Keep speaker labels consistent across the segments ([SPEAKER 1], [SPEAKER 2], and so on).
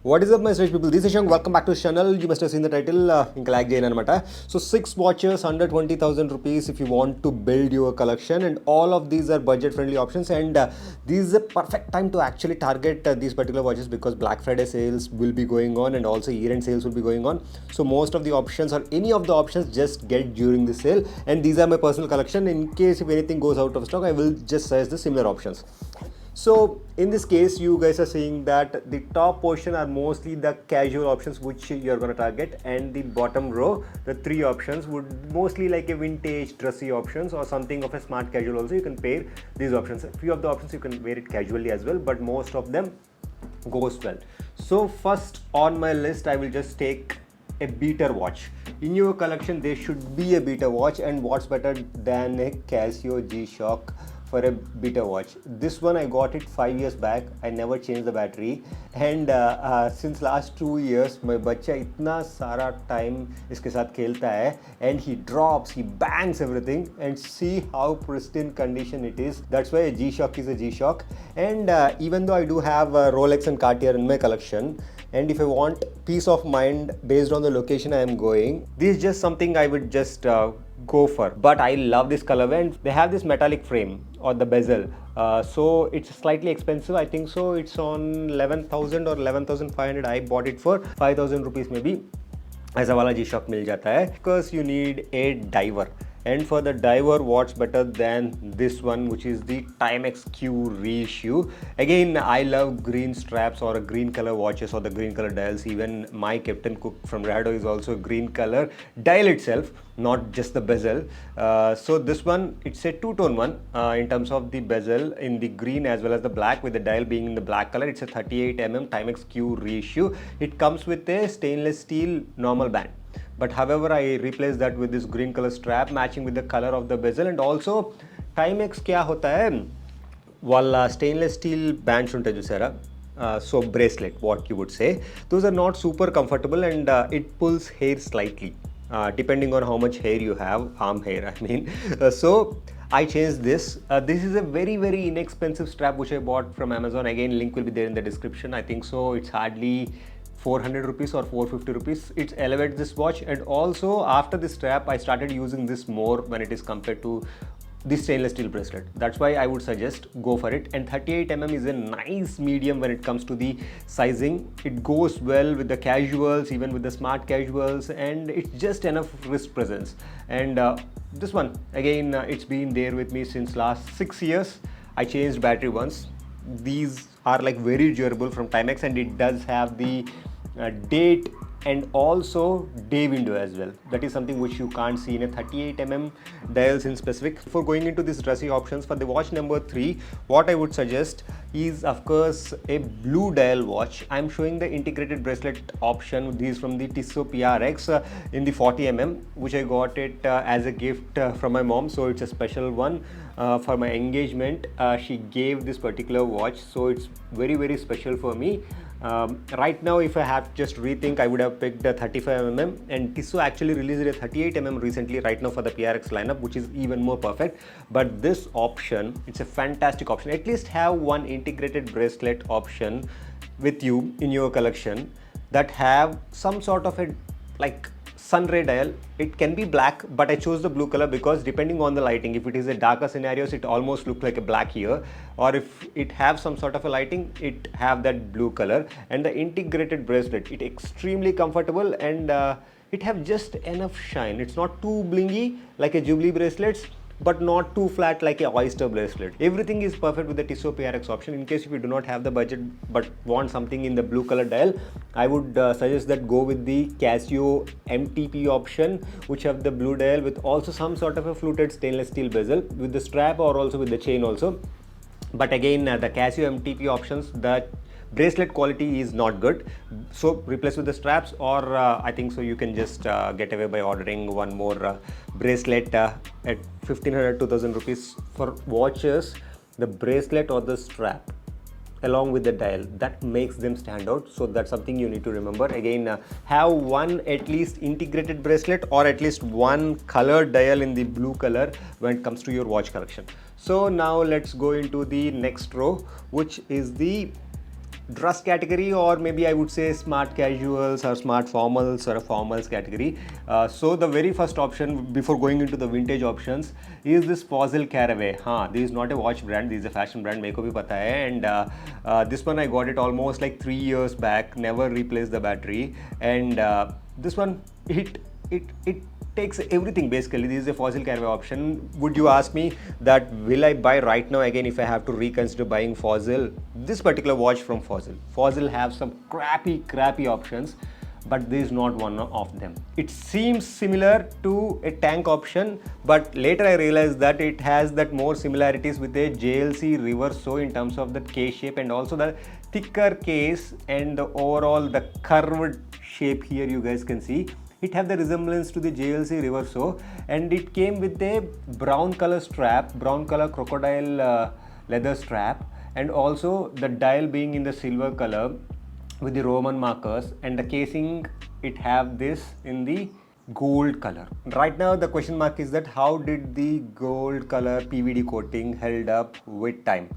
[SPEAKER 1] What is up, my strange people? This is Shank. Welcome back to the channel. You must have seen the title. Inka lag jaina anamata. So 6 watches under 20,000 rupees if you want to build your collection, and all of these are budget friendly options, and this is a perfect time to actually target these particular watches because Black Friday sales will be going on and also year-end sales will be going on. So most of the options or any of the options just get during the sale, and these are my personal collection. In case if anything goes out of stock, I will just suggest the similar options. So in this case, you guys are seeing that the top portion are mostly the casual options which you're going to target, and the bottom row, the three options would mostly like a vintage dressy options or something of a smart casual. Also you can pair these options. A few of the options you can wear it casually as well, but most of them goes well. So first on my list, I will just take a beater watch. In your collection there should be a beater watch, and what's better than a Casio G-Shock for a beater watch. This one I got it 5 years back. I never changed the battery, and since last 2 years my बच्चा इतना सारा time इसके साथ खेलता है, and he drops, he bangs everything, and see how pristine condition it is. That's why a G-Shock is a G-Shock. And even though I do have Rolex and Cartier in my collection, and if I want peace of mind based on the location I am going, this is just something I would just go for. But I love this colorway, and they have this metallic frame or the bezel, so it's slightly expensive. I think so it's on 11,000 or 11,500. I bought it for 5,000 rupees maybe. ऐसा वाला G-Shock मिल जाता है because you need a diver. And for the diver, what's better than this one, which is the TIMEX Q Reissue. Again, I love green straps or green color watches or the green color dials. Even my Captain Cook from Rado is also green color dial itself, not just the bezel. So this one, it's a two-tone one in terms of the bezel in the green as well as the black, with the dial being in the black color. It's a 38mm TIMEX Q Reissue. It comes with a stainless steel normal band. But however, I replaced that with this green color strap matching with the color of the bezel. And also TIMEX क्या होता है वाला stainless steel bands ఉంటే చూసారా, so bracelet, what you would say, those are not super comfortable, and it pulls hair slightly depending on how much hair you have, arm hair I mean. So I changed this. This is a very inexpensive strap which I bought from Amazon. Again, link will be there in the description. I think so it's hardly 400 rupees or 450 rupees. It elevates this watch, and also after this strap I started using this more when it is compared to the stainless steel bracelet. That's why I would suggest go for it. And 38mm is a nice medium when it comes to the sizing. It goes well with the casuals, even with the smart casuals, and it's just enough wrist presence. And this one again, it's been there with me since last 6 years. I changed battery once. These are like very durable from TIMEX, and it does have the date and also day window as well. That is something which you can't see in a 38mm dials in specific. Before going into these dressy options for the watch number 3, what I would suggest is of course a blue dial watch. I'm showing the integrated bracelet option. These from the Tissot PRX in the 40mm, which I got it as a gift from my mom. So it's a special one for my engagement. She gave this particular watch, so it's very special for me. Right now, if I have just rethink, I would have picked a 35mm, and Tissot actually released a 38mm recently right now for the PRX lineup, which is even more perfect. But this option, it's a fantastic option. At least have one integrated bracelet option with you in your collection that have some sort of a like sunray dial. It can be black, but I chose the blue color because depending on the lighting, if it is a darker scenarios, it almost look like a black here, or if it have some sort of a lighting, it have that blue color. And the integrated bracelet, it extremely comfortable, and it have just enough shine. It's not too blingy like a Jubilee bracelets, but not too flat like a oyster bracelet. Everything is perfect with the Tissot PRX option. In case if you do not have the budget but want something in the blue color dial, I would suggest that go with the Casio MTP option, which have the blue dial with also some sort of a fluted stainless steel bezel with the strap or also with the chain also. But again, the Casio MTP options, the bracelet quality is not good, so replace with the straps, or I think so you can just get away by ordering one more bracelet at 1500 2000 rupees for watches. The bracelet or the strap along with the dial, that makes them stand out. So that's something you need to remember. Again, have one at least integrated bracelet or at least one colored dial in the blue color when it comes to your watch collection. So now let's go into the next row, which is the dress category, or maybe I would say smart casuals or smart formals or a formals category. So the very first option before going into the vintage options is this Fossil Carraway. This is not a watch brand, this is a fashion brand, मेरे को भी पता है. And this one I got it almost like 3 years back, never replaced the battery. And this one, it takes everything basically. This is a Fossil Carraway option. Would you ask me that will I buy right now again if I have to reconsider buying Fossil? This particular watch from Fossil have some crappy options, but this is not one of them. It seems similar to a tank option, but later I realized that it has that more similarities with a JLC Reissue in terms of the case shape and also the thicker case and the overall the curved shape here you guys can see. It have the resemblance to the JLC Reissue, and it came with a brown color strap, brown color crocodile leather strap, and also the dial being in the silver color with the Roman markers, and the casing it have this in the gold color. Right now the question mark is that how did the gold color PVD coating held up with time?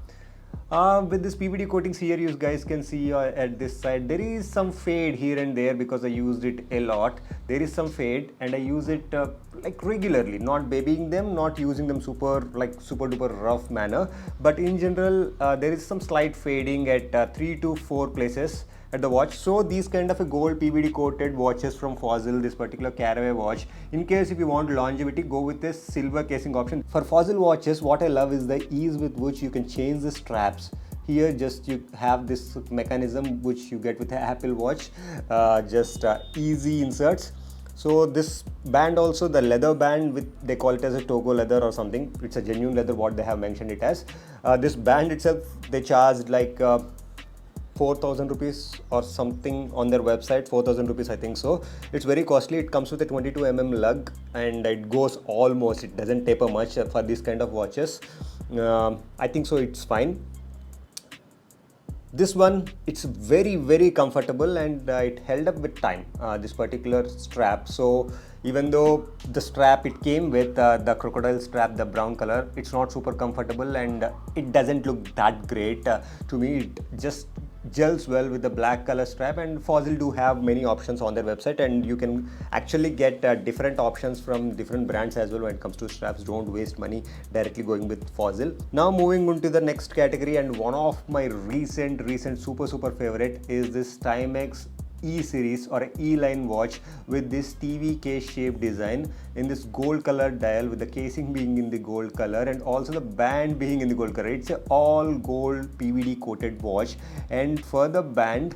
[SPEAKER 1] With this PVD coatings here, you guys can see at this side there is some fade here and there because I used it a lot. There is some fade and I use it like regularly, not babying them, not using them super duper rough manner, but in general there is some slight fading at 3 to 4 places at the watch. So these kind of a gold PVD coated watches from Fossil, this particular Carraway watch, in case if you want longevity, go with this silver casing option. For Fossil watches, what I love is the ease with which you can change the straps. Here just you have this mechanism which you get with the Apple Watch, easy inserts. So this band also, the leather band, with they call it as a Togo leather or something, it's a genuine leather what they have mentioned it as. This band itself they charged like 4,000 rupees or something on their website, 4,000 rupees I think so. It's very costly. It comes with a 22 lug and it goes almost, it doesn't taper much for this kind of watches. I think so it's fine. This one, it's very comfortable and it held up with time, this particular strap. So even though the strap it came with the crocodile strap, the brown color, it's not super comfortable and it doesn't look that great. To me, it just gels well with the black color strap, and Fossil do have many options on their website and you can actually get different options from different brands as well when it comes to straps. Don't waste money directly going with Fossil. Now moving on to the next category, and one of my recent super favorite is this TIMEX E series or E line watch with this TV case shaped design in this gold colored dial, with the casing being in the gold color and also the band being in the gold color. It's a all gold PVD coated watch, and for the band,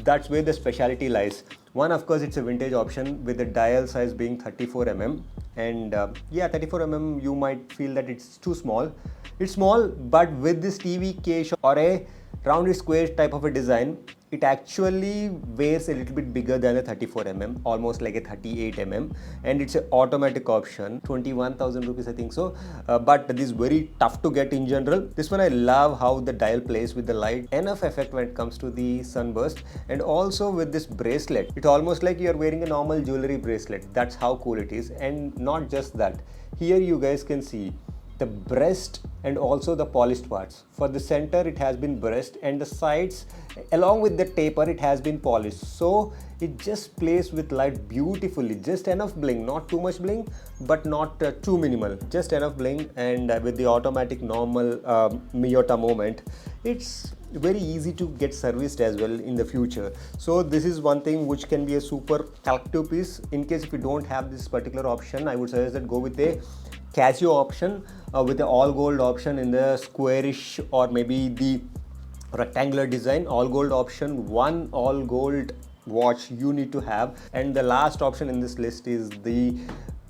[SPEAKER 1] that's where the specialty lies. One, of course, it's a vintage option with the dial size being 34 and 34 you might feel that it's too small. It's small, but with this TV case or a rounded square type of a design, it actually weighs a little bit bigger than a 34 almost like a 38 and it's an automatic option, 21,000 rupees I think so, but this is very tough to get in general. This one I love how the dial plays with the light, enough effect when it comes to the sunburst, and also with this bracelet, it's almost like you're wearing a normal jewelry bracelet. That's how cool it is. And not just that, here you guys can see the breast and also the polished parts. For the center it has been brushed and the sides along with the taper it has been polished, so it just plays with light beautifully. Just enough bling, not too much bling but not too minimal, just enough bling. And with the automatic normal Miyota moment, it's very easy to get serviced as well in the future. So this is one thing which can be a super collective piece. In case if you don't have this particular option, I would suggest that go with a Casio option with the all gold option in the squarish or maybe the rectangular design. All gold option, one all gold watch you need to have. And the last option in this list is the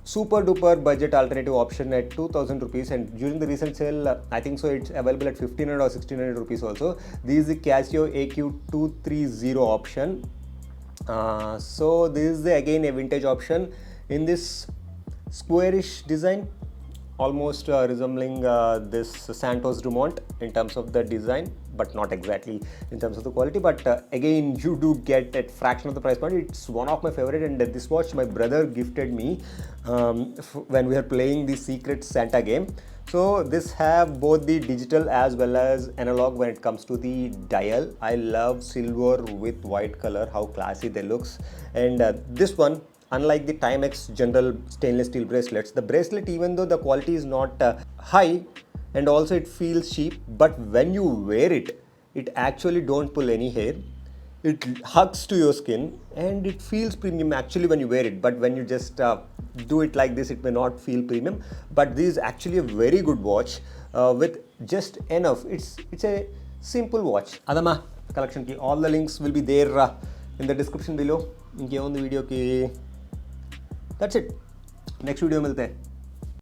[SPEAKER 1] super duper budget alternative option at 2,000 rupees, and during the recent sale I think so it's available at 1,500 or 1,600 rupees also. This is the Casio AQ230 option. So this is again a vintage option in this squarish design. almost resembling this Santos Dumont in terms of the design, but not exactly in terms of the quality. But again, you do get at fraction of the price point. It's one of my favorite, and this watch my brother gifted me when we are playing the Secret Santa game. So this have both the digital as well as analog when it comes to the dial. I love silver with white color, how classy they looks. And this one, unlike the TIMEX general stainless steel bracelets, the bracelet, even though the quality is not high and also it feels cheap, but when you wear it, it actually don't pull any hair. It hugs to your skin and it feels premium actually when you wear it, but when you just do it like this, it may not feel premium. But this is actually a very good watch with just enough. It's a simple watch. Adama collection ki all the links will be there in the description below. Inke on the video ki that's it. Next video milte hain.